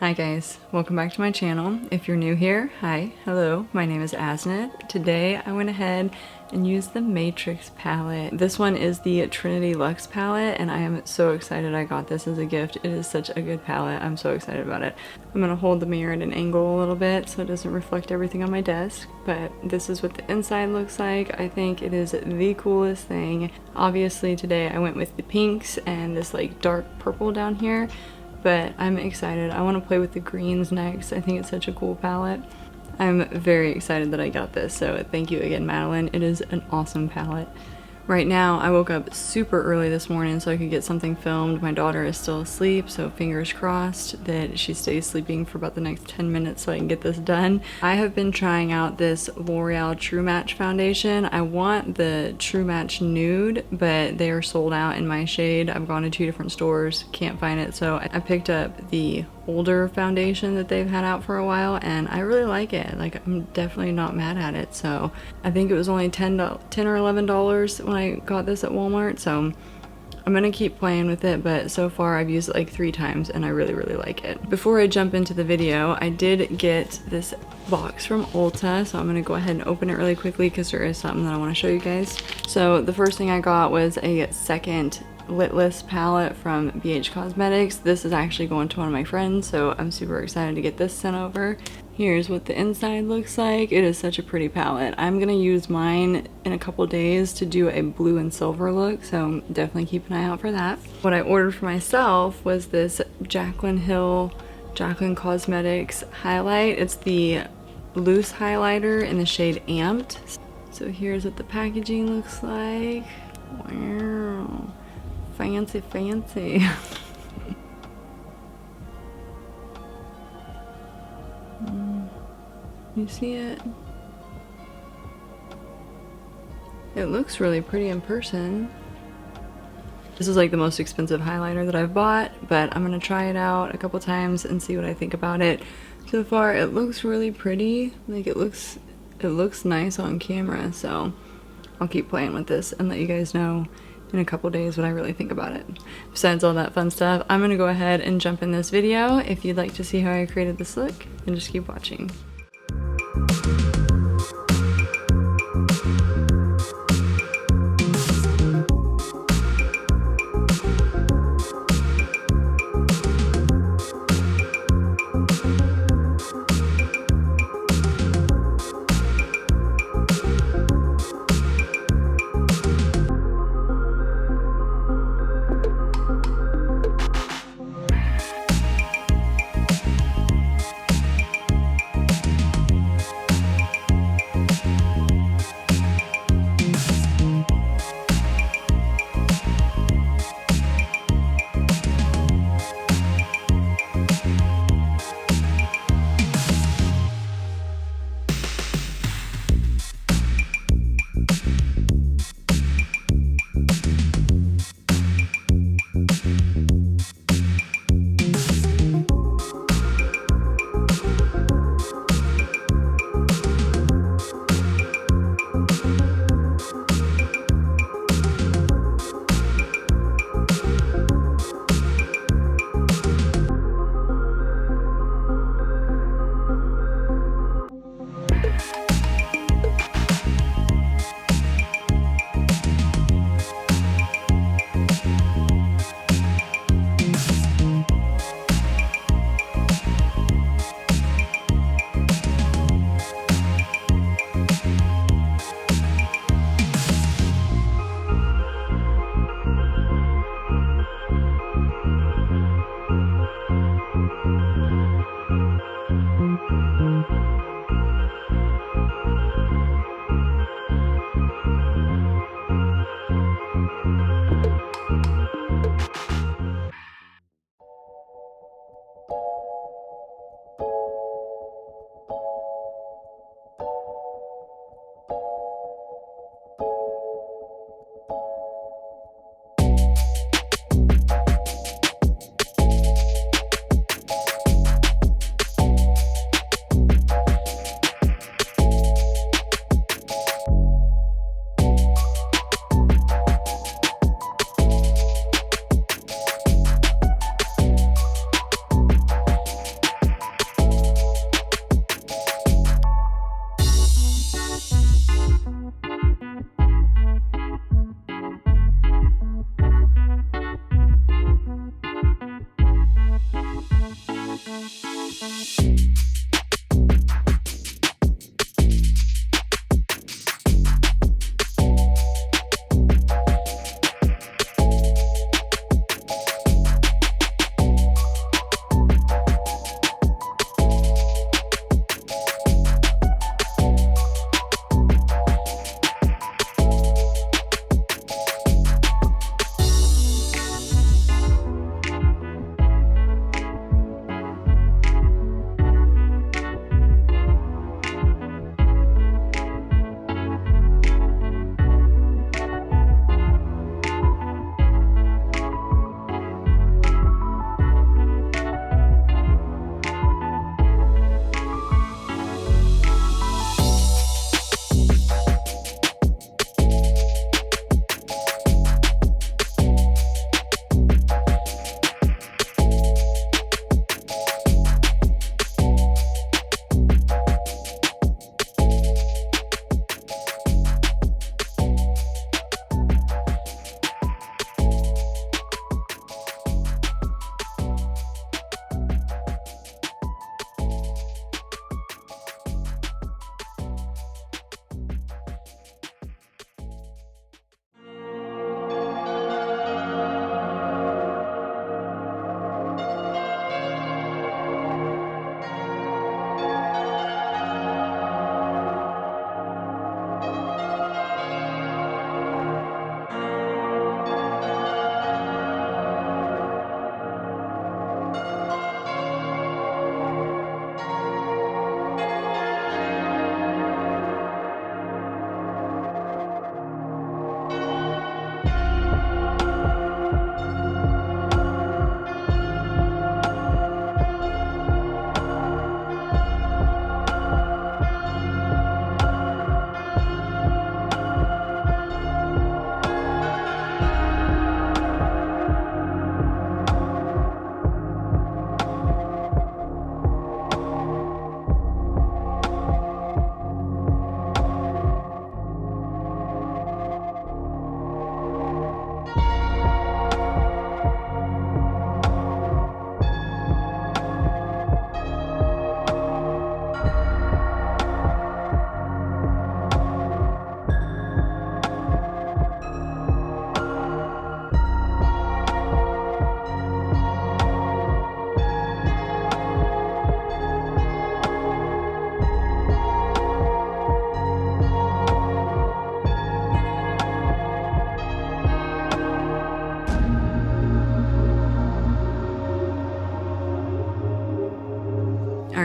Hi guys, welcome back to my channel. If you're new here, hi, hello, my name is Asnit. Today I went ahead and used the Matrix palette. This one is the Trinity Luxe palette and I am so excited I got this as a gift. It is such a good palette. I'm so excited about it. I'm gonna hold the mirror at an angle a little bit so it doesn't reflect everything on my desk, but this is what the inside looks like. I think it is the coolest thing. Obviously today I went with the pinks and this like dark purple down here, but I'm excited. I want to play with the greens next. I think it's such a cool palette. I'm very excited that I got this, so thank you again, Madeline. It is an awesome palette. Right now, I woke up super early this morning so I could get something filmed. My daughter is still asleep, so fingers crossed that she stays sleeping for about the next 10 minutes so I can get this done. I have been trying out this L'Oreal True Match foundation. I want the True Match Nude, but they are sold out in my shade. I've gone to 2 different stores, can't find it, so I picked up the older foundation that they've had out for a while and I really like it. Like, I'm definitely not mad at it. So I think it was only $10 or $11 when I got this at Walmart, so I'm gonna keep playing with it, but so far I've used it like 3 times and I really like it. Before I jump into the video, I did get this box from Ulta, so I'm gonna go ahead and open it really quickly because there is something that I want to show you guys. So the first thing I got was a second litless palette from BH Cosmetics. This is actually going to one of my friends, so I'm super excited to get this sent over. Here's what the inside looks like. It is such a pretty palette. I'm gonna use mine in a couple days to do a blue and silver look, so definitely keep an eye out for that. What I ordered for myself was this Jaclyn Cosmetics highlight. It's the loose highlighter in the shade Amped. So here's what the packaging looks like. Wow. Fancy, fancy. You see it? It looks really pretty in person. This is like the most expensive highlighter that I've bought, but I'm gonna try it out a couple times and see what I think about it. So far, it looks really pretty. Like, it looks nice on camera, so I'll keep playing with this and let you guys know in a couple days what I really think about it. Besides all that fun stuff, I'm gonna go ahead and jump in this video. If you'd like to see how I created this look, then just keep watching.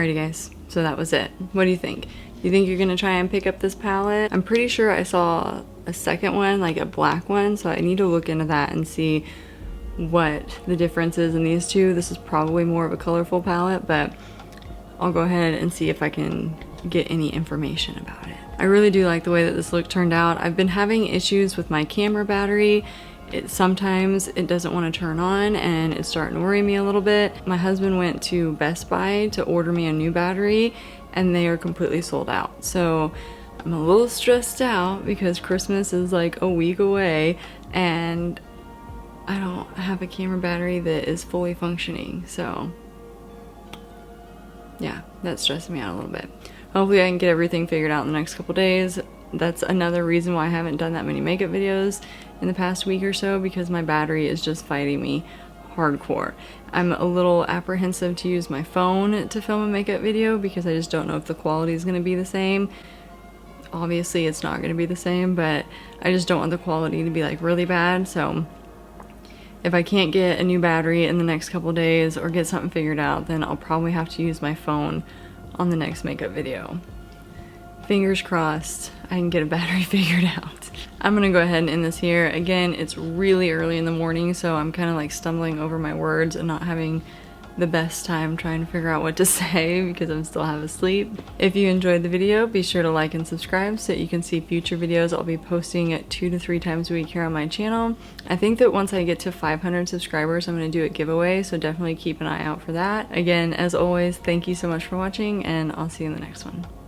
Alrighty guys, so that was it. What do you think? You think you're gonna try and pick up this palette? I'm pretty sure I saw a second one, like a black one, so I need to look into that and see what the difference is in these two. This is probably more of a colorful palette, but I'll go ahead and see if I can get any information about it. I really do like the way that this look turned out. I've been having issues with my camera battery. Sometimes it doesn't want to turn on and it's starting to worry me a little bit. My husband went to Best Buy to order me a new battery and they are completely sold out. So I'm a little stressed out because Christmas is like a week away and I don't have a camera battery that is fully functioning. So yeah, that's stressing me out a little bit. Hopefully I can get everything figured out in the next couple days. That's another reason why I haven't done that many makeup videos in the past week or so, because my battery is just fighting me hardcore. I'm a little apprehensive to use my phone to film a makeup video because I just don't know if the quality is going to be the same. Obviously it's not going to be the same, but I just don't want the quality to be like really bad. So if I can't get a new battery in the next couple days or get something figured out, then I'll probably have to use my phone on the next makeup video. Fingers crossed I can get a battery figured out. I'm gonna go ahead and end this here. Again, it's really early in the morning, so I'm kind of like stumbling over my words and not having the best time trying to figure out what to say because I'm still half asleep. If you enjoyed the video, be sure to like and subscribe so that you can see future videos I'll be posting at 2 to 3 times a week here on my channel. I think that once I get to 500 subscribers, I'm going to do a giveaway, so definitely keep an eye out for that. Again, as always, thank you so much for watching, and I'll see you in the next one.